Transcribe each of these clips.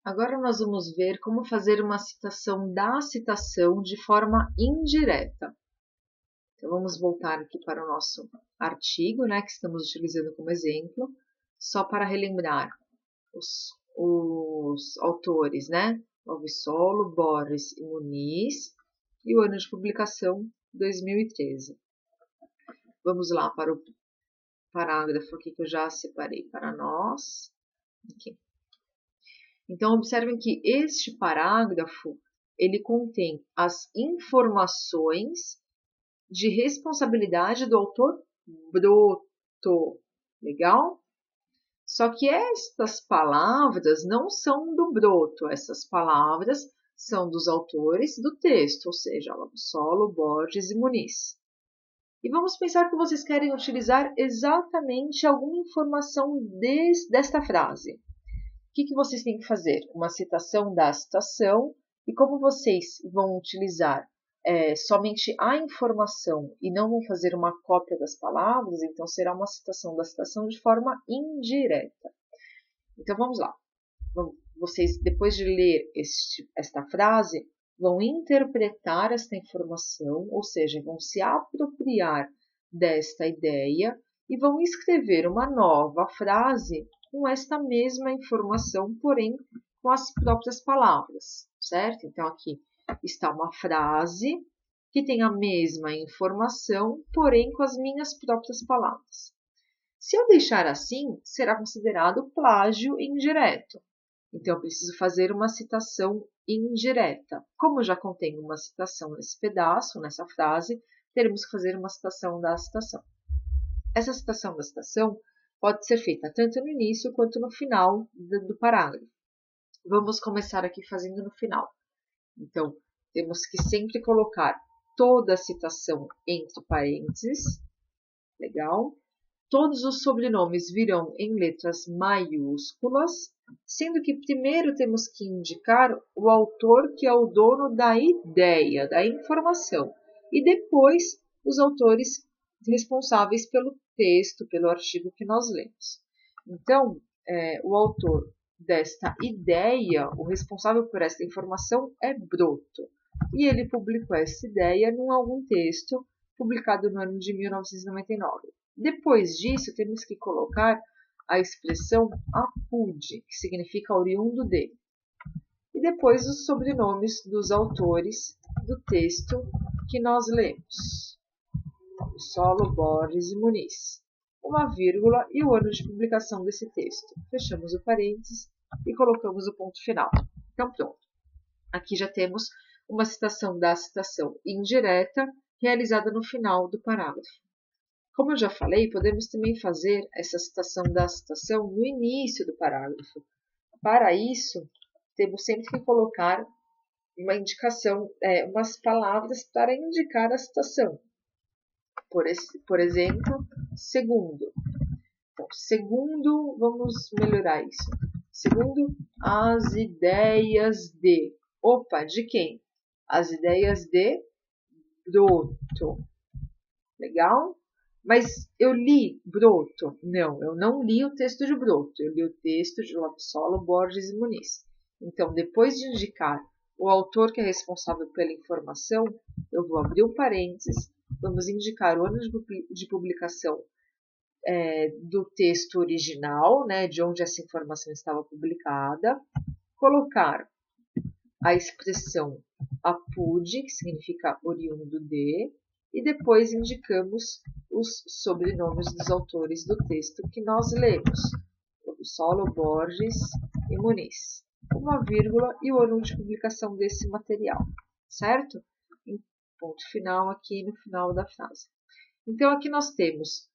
Agora nós vamos ver como fazer uma citação da citação de forma indireta. Então, vamos voltar aqui para o nosso artigo, né, que estamos utilizando como exemplo, só para relembrar os autores, né? Alvissolo, Borges e Muniz, e o ano de publicação 2013. Vamos lá para o parágrafo aqui que eu já separei para nós. Aqui. Então, observem que este parágrafo, ele contém as informações de responsabilidade do autor broto. Legal? Só que estas palavras não são do broto, essas palavras são dos autores do texto, ou seja, Alvissolo, Borges e Muniz. E vamos pensar que vocês querem utilizar exatamente alguma informação desta frase. O que vocês têm que fazer? Uma citação da citação, e como vocês vão utilizar somente a informação e não vão fazer uma cópia das palavras, então será uma citação da citação de forma indireta. Então vamos lá. Vocês, depois de ler esta frase, vão interpretar esta informação, ou seja, vão se apropriar desta ideia e vão escrever uma nova frase com esta mesma informação, porém com as próprias palavras, certo? Então, aqui está uma frase que tem a mesma informação, porém com as minhas próprias palavras. Se eu deixar assim, será considerado plágio indireto. Então, eu preciso fazer uma citação indireta. Como eu já contém uma citação nesse pedaço, nessa frase, teremos que fazer uma citação da citação. Essa citação da citação pode ser feita tanto no início quanto no final do parágrafo. Vamos começar aqui fazendo no final. Então, temos que sempre colocar toda a citação entre parênteses. Legal? Todos os sobrenomes virão em letras maiúsculas, sendo que primeiro temos que indicar o autor que é o dono da ideia, da informação, e depois os autores responsáveis pelo texto, pelo artigo que nós lemos. Então, o autor desta ideia, o responsável por esta informação é Broto, e ele publicou essa ideia em algum texto publicado no ano de 1999. Depois disso, temos que colocar a expressão apud, que significa oriundo de. E depois os sobrenomes dos autores do texto que nós lemos. Alvissolo, Borges e Muniz. Uma vírgula e o ano de publicação desse texto. Fechamos o parênteses e colocamos o ponto final. Então, pronto. Aqui já temos uma citação da citação indireta realizada no final do parágrafo. Como eu já falei, podemos também fazer essa citação da citação no início do parágrafo. Para isso, temos sempre que colocar uma indicação, umas palavras para indicar a citação. Por exemplo, segundo. Então, segundo, vamos melhorar isso. Segundo as ideias de. Opa, de quem? As ideias de Broto. Legal? Mas eu li Broto? Não, eu não li o texto de Broto. Eu li o texto de Alvissolo, Borges e Muniz. Então, depois de indicar o autor que é responsável pela informação, eu vou abrir o parênteses, vamos indicar o ano de publicação do texto original, né, de onde essa informação estava publicada, colocar a expressão apud, que significa oriundo de, e depois indicamos os sobrenomes dos autores do texto que nós lemos, Alvissolo, Borges e Muniz. Uma vírgula e o ano de publicação desse material, certo? Ponto final aqui no final da frase. Então, aqui nós temos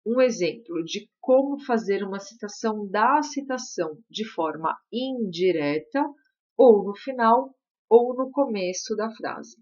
um exemplo de como fazer uma citação da citação de forma indireta, ou no final, ou no começo da frase.